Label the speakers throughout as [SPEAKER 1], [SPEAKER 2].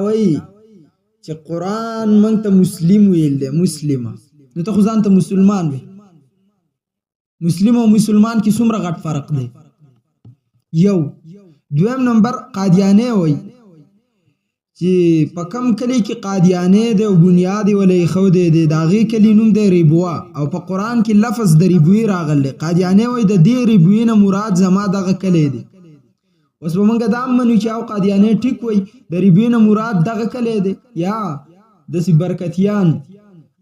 [SPEAKER 1] وایي چې قرآن موږ ته مسلم ویل دی، مسلمه. نو ته خو ځان ته مسلمان وې. مسلم او مسلمان کې څومره غټ فرق دی. یو دویم نمبر قادیانې وایي چې په کم کلی کې قادیانې دی او بنیاد یې ولې ایښودی دی، د هغې کلي نوم دی ریبوا، او په قرآن کې لفظ د ریبوي راغلی. قادیانې وایي د دې ریبوي نه مراد زما دغه کلی دی. اوس به موږ دا هم منو چې او قادیانې ټیک وایي د ریبوي نه مراد دغه کلی دی، یا داسې برکتیان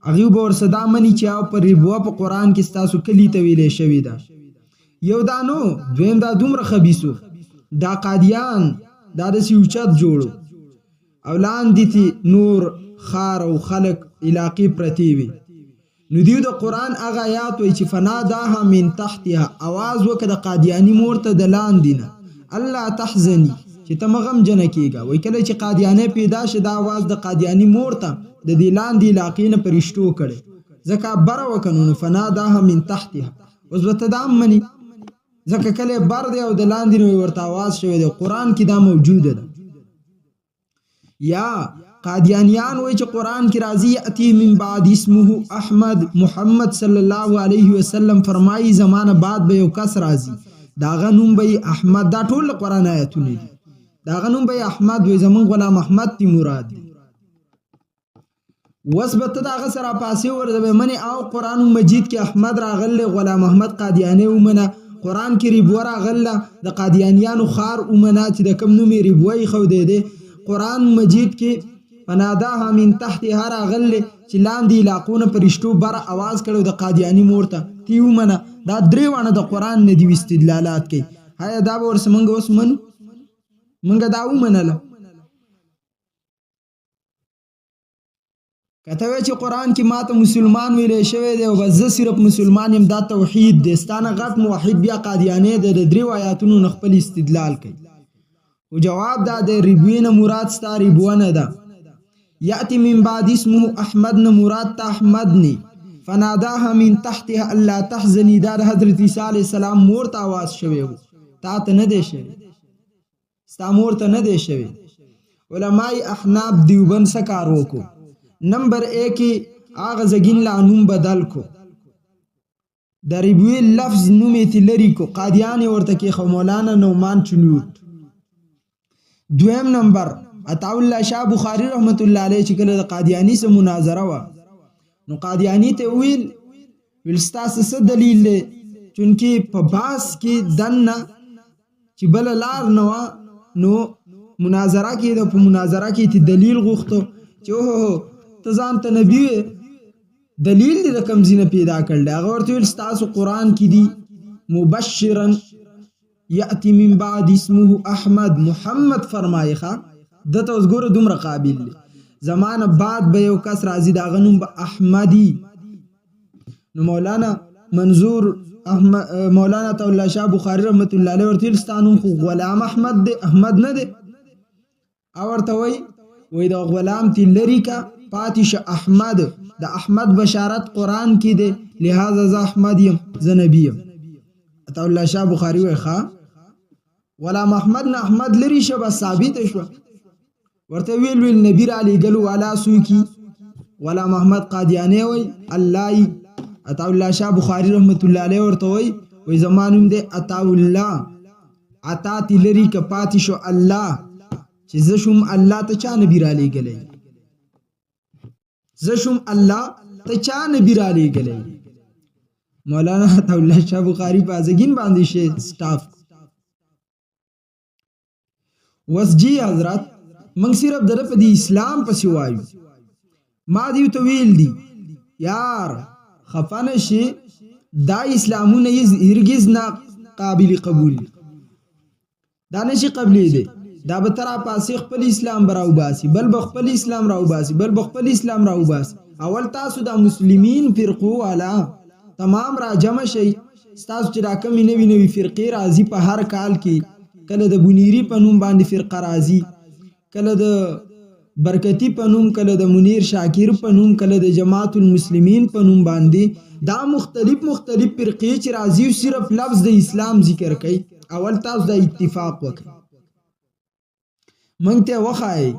[SPEAKER 1] هغوی به ورسه دا مني چې او په ریبوا په قرآن کې ستاسو کلي ته ویلې شوې ده. یو دا نو، دویم دا دومره خبیثو، دا قادیان دا داسې اوچت جوړو او لاندې تی نور خار او خلق علاقې پرتې وي. نو دیو د قرآن هغه آیات وایي چې فناداها من تحتها، آواز وکړه د قادیاني مور ته د لاندې نه، الله تحزني چې ته مه غمجنه کېږه. وایي کله چې قادیانۍ پیدا شه دا آواز د قادیاني مور ته د دې لاندې علاقې نه فرشتو کړی، ځکه بره وکړه نو فناداها من تحتها. اوس به ته دا هم مني ځکه کله بر دی او د لاندې نه ورته آواز شوی دی، قرآن کې دا موجوده ده. یا قادیانیان وایي چې قرآن کې راځي یأتی من بعد اسمه احمد، محمد صلی الله علیه وسلم فرمایي زمانه بعد به یو کس راځي د هغه نوم به احمد. دا ټول قرآن آیتونه دي، د هغه نوم به احمد وي، زمونږ غلام احمد تی مراد دی. اوس به ته د هغه سره پاسې ورته به منې او قرآن مجید کې احمد راغلی، غلام احمد قادیانی ومنه. قرآن کې ریبوه راغله، د قادیانیانو خار ومنه چې د کوم نوم یې ریبوه ایښودی دی. قرآن مجید کې فناداها من تحتها راغلی چې لاندې علاقونه فرشتو بره آواز کړی د قادیاني مور ته، تی ومنه. دا درې واړه د قرآن نه دي استدلالات کوي. هیا دا به ورسه موږ اوس منو؟ موږ دا ومنله. که ته وایې چې قرآن کې ماته مسلمان ویلی شوی دی او بس زه صرف مسلمان یم، دا توحید دی. ستا نه غټ موحد بیا قادیانی دی، د دریو آیاتونو نه خپل استدلال کوي. او جواب دا دی ریبوی نه مراد ستا ریبوه نه ده. یأتی من بعد اسمه احمد نه مراد تا احمد نی. فناداها من تحتها الله تحزنی، دا د حضرت عیسی علیه السلام مور ته آواز شوی و، تا ته نه دی شوی، ستا مور ته نه دی شوی. علماء احناف دیوبند څه کار وکړو؟ نمبر اے کې هغه زګین لا نوم بدل کو، د ریبوی لفظ نوم یې لري کو، قادیان ورته کې خو مولانا نعمان چنوت. دویم نمبر عطا الله شاه بخاری رحمت الله علیه چې کله د قادیانی سره مناظره و، نو قادیانی ته ویل ستاسو څه دلیل دی؟ چونکې په باس کې دننه چې بل لار نه وه، نو مناظره کې د په مناظره کې ته دلیل غوښتو چې اوهو ته ځان ته نبي وې، دلیل دې د کوم ځای نه پیدا کړل؟ هغه ورته ویل ستاسو قرآن کې دي مبشرا یأتی من بعد اسمه احمد، محمد فرمایي ښه دته اوس ګوره دومره قابل دی، زمانه بعد به یو کس راځي د هغه نوم به احمدي. نو مولانا منظور مولانا عطا الله شاه بخاری رحمت الله علیه ورته ویل ستا نوم خو غلام احمد دی، احمد نه دی. او ورته وایي د غلام تی لري کا پاتې شه احمد، د احمد بشارت قرآن کې دی، لہذا زه احمد یم، زه نبی یم. عطا الله شاه بخاری وایي ښه غلام احمد نه احمد لري شه بس ثابته شوه. ورته ویل نبی را لېږلو والا څوک غلام احمد قادیانی وایي الله یي. عطا الله شاه بخاری رحمت الله علیه ورته وایي زما نوم دی عطا الله، عطا تی لري که پاتې شو الله، چې زه شوم الله ته چا نبی را لېږلی؟ زه شوم الله ته چا نبی را لېږلی؟ مولانا عطا الله شاه بخاری په ازګین باندې شي سټاف. وس جی حضرت موږ صرف دغه په دې اسلام پسې وایو. ما دیو ته ویل دي یار خفه نه شي، دا اسلامونه هرګز نه قابل قبول، دا نشي قبلېدی. دا به تر پاسې خپل اسلام به راوباسي، بل به خپل اسلام راوباسي، بل به خپل اسلام راوباسي. اول تاسو د مسلمین فرقو والا تمام را جمع شئ. ستاسو چې دا کمې نوي نوي فرقې راځي په هر کال کې، کله د بنیری په نوم باندې فرقه راځي، کله د برکتی په نوم، کله د منیر شاکر په نوم، کله د جماعت المسلمین په نوم باندې، دا مختلف فرقې چې راځي او صرف لفظ د اسلام ذکر کوي. اول تاسو د اتفاق وکړئ، موږ ته وښایئ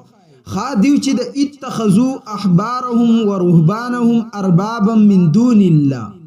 [SPEAKER 1] خادیو چې د اتخذو احبارهم و رهبانهم اربابا من دون الله